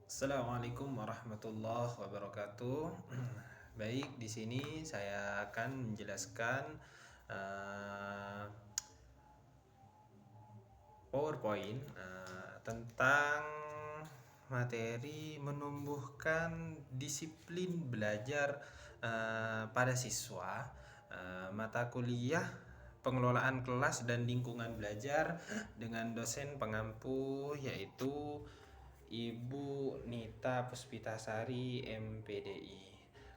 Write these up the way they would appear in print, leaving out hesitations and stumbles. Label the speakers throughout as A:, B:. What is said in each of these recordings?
A: Assalamualaikum warahmatullahi wabarakatuh. Baik, di sini saya akan menjelaskan eh, PowerPoint tentang materi menumbuhkan disiplin belajar pada siswa, mata kuliah pengelolaan kelas dan lingkungan belajar dengan dosen pengampu yaitu Ibu Nita Puspitasari MPDI.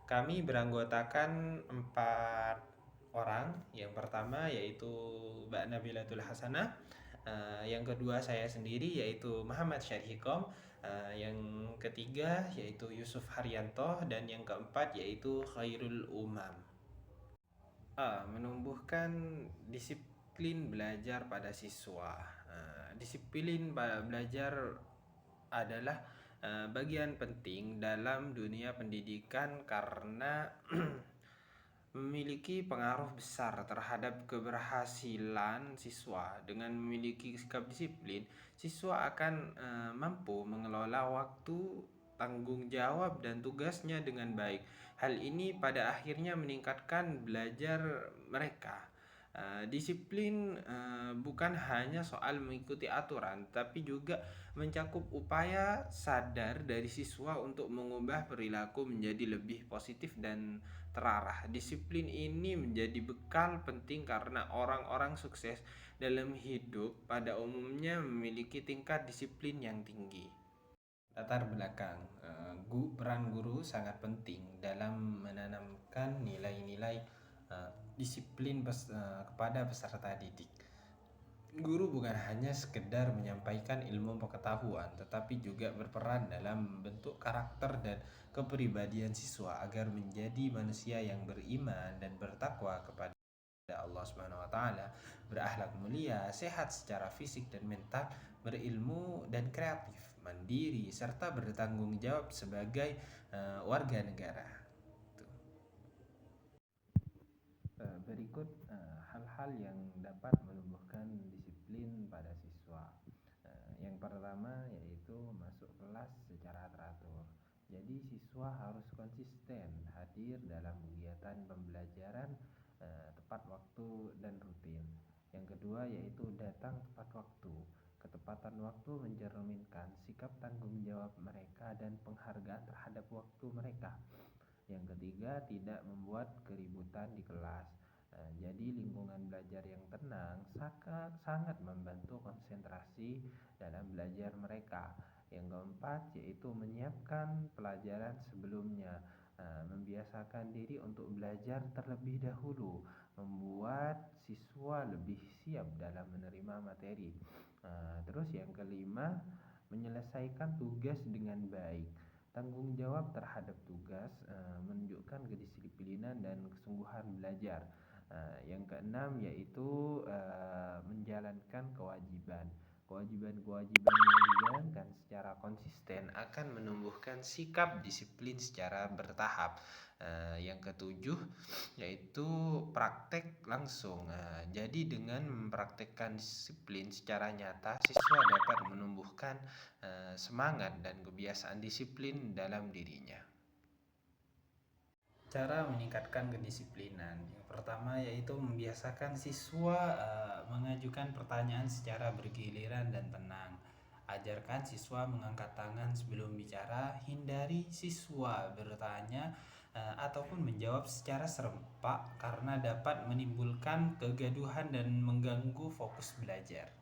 A: Kami beranggotakan 4 orang. Yang pertama yaitu Mbak Nabilatul Hasanah. Yang kedua saya sendiri yaitu Muhammad Syarhikom. Yang ketiga yaitu Yusuf Haryanto dan yang keempat yaitu Khairul Umam. Menumbuhkan disiplin belajar pada siswa. Disiplin belajar adalah bagian penting dalam dunia pendidikan karena memiliki pengaruh besar terhadap keberhasilan siswa. Dengan memiliki sikap disiplin, siswa akan mampu mengelola waktu, tanggung jawab, dan tugasnya dengan baik. Hal ini pada akhirnya meningkatkan belajar mereka. Disiplin bukan hanya soal mengikuti aturan, tapi juga mencakup upaya sadar dari siswa untuk mengubah perilaku menjadi lebih positif dan terarah. Disiplin ini menjadi bekal penting karena orang-orang sukses dalam hidup pada umumnya memiliki tingkat disiplin yang tinggi. Latar belakang peran guru sangat penting dalam menanamkan nilai-nilai disiplin kepada peserta didik. Guru bukan hanya sekedar menyampaikan ilmu pengetahuan, tetapi juga berperan dalam membentuk karakter dan kepribadian siswa agar menjadi manusia yang beriman dan bertakwa kepada Allah Subhanahu wa taala, berakhlak mulia, sehat secara fisik dan mental, berilmu dan kreatif, mandiri serta bertanggung jawab sebagai warga negara. Berikut hal-hal yang dapat menumbuhkan disiplin pada siswa. Yang pertama yaitu masuk kelas secara teratur. Jadi siswa harus konsisten hadir dalam kegiatan pembelajaran tepat waktu dan rutin. Yang kedua yaitu datang tepat waktu. Ketepatan waktu mencerminkan sikap tanggung jawab mereka dan penghargaan terhadap waktu mereka. Yang ketiga, tidak membuat keributan di kelas. Jadi lingkungan belajar yang tenang sangat membantu konsentrasi dalam belajar mereka. Yang keempat, yaitu menyiapkan pelajaran sebelumnya. Membiasakan diri untuk belajar terlebih dahulu, membuat siswa lebih siap dalam menerima materi. Terus yang kelima, menyelesaikan tugas dengan baik. Tanggung jawab terhadap tugas menunjukkan kedisiplinan dan kesungguhan belajar. Yang keenam yaitu menjalankan kewajiban. Kewajiban-kewajiban yang dijalankan secara konsisten akan menumbuhkan sikap disiplin secara bertahap. Yang ketujuh yaitu praktek langsung. Jadi dengan mempraktekkan disiplin secara nyata, siswa dapat menumbuhkan semangat dan kebiasaan disiplin dalam dirinya. Cara meningkatkan kedisiplinan. Yang pertama yaitu membiasakan siswa mengajukan pertanyaan secara bergiliran dan tenang. Ajarkan siswa mengangkat tangan sebelum bicara, hindari siswa bertanya ataupun menjawab secara serempak karena dapat menimbulkan kegaduhan dan mengganggu fokus belajar.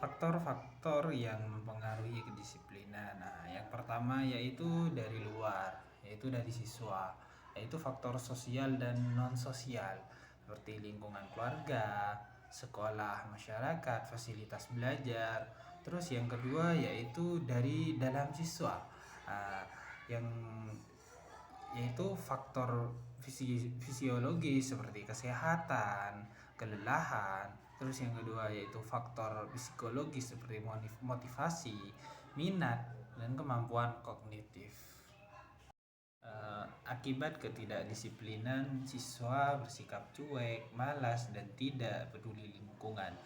A: Faktor-faktor yang mempengaruhi kedisiplinan. Yang pertama yaitu dari luar, yaitu dari siswa, yaitu faktor sosial dan non sosial seperti lingkungan keluarga, sekolah, masyarakat, fasilitas belajar. Terus yang kedua yaitu dari dalam siswa, yang yaitu faktor fisiologis seperti kesehatan, kelelahan. Terus yang kedua yaitu faktor psikologis seperti motivasi, minat, dan kemampuan kognitif. Akibat ketidakdisiplinan, siswa bersikap cuek, malas, dan tidak peduli lingkungan.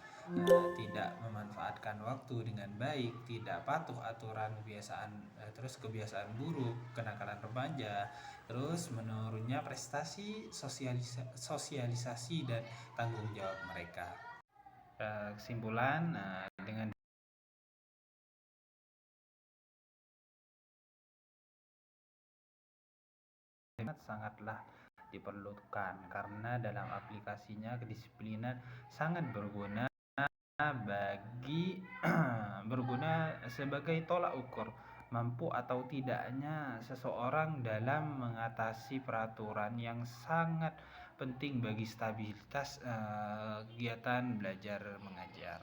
B: tidak memanfaatkan waktu dengan baik, tidak patuh aturan kebiasaan, terus kebiasaan buruk, kenakalan remaja, terus menurunnya prestasi, sosialisasi dan tanggung jawab mereka. Kesimpulan, dengan sangatlah diperlukan karena dalam aplikasinya kedisiplinan sangat berguna bagi berguna sebagai tolak ukur mampu atau tidaknya seseorang dalam mengatasi peraturan yang sangat penting bagi stabilitas kegiatan belajar mengajar.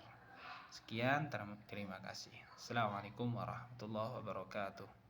B: Sekian, terima kasih. Assalamualaikum warahmatullahi wabarakatuh.